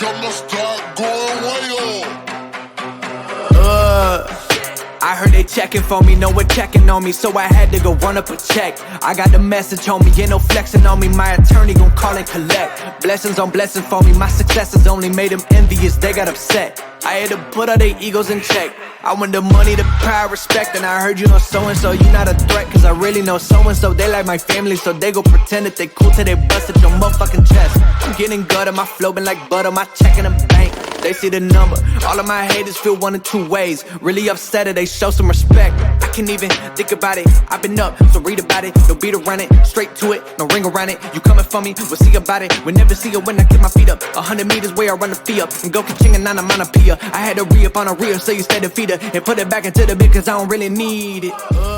I'ma start going way on. I heard they checking for me, no one checking on me, so I had to go run up a check. I got the message on me, ain't no flexing on me, my attorney gon' call and collect. Blessings on blessings for me, my successes only made them envious, they got upset. I had to put all their egos in check. I want the money, the power, respect, and I heard you know so-and-so, you not a threat, cause I really know so-and-so. They like my family, so they go pretend that they cool till they bust at your motherfucking chest. I'm getting gutter, my flow been like butter, my check in the bank. They see the number, all of my haters feel one of two ways. Really upset or they show some respect. I can't even think about it, I've been up, so read about it. No beat around it, straight to it, no ring around it. You coming for me, we'll see about it. We'll never see it when I get my feet up. 100 meters where I run the fee up, and go ka-ching and on a pia. I had to re-up on a reel, so you stay the feeder, and put it back into the bit cause I don't really need it.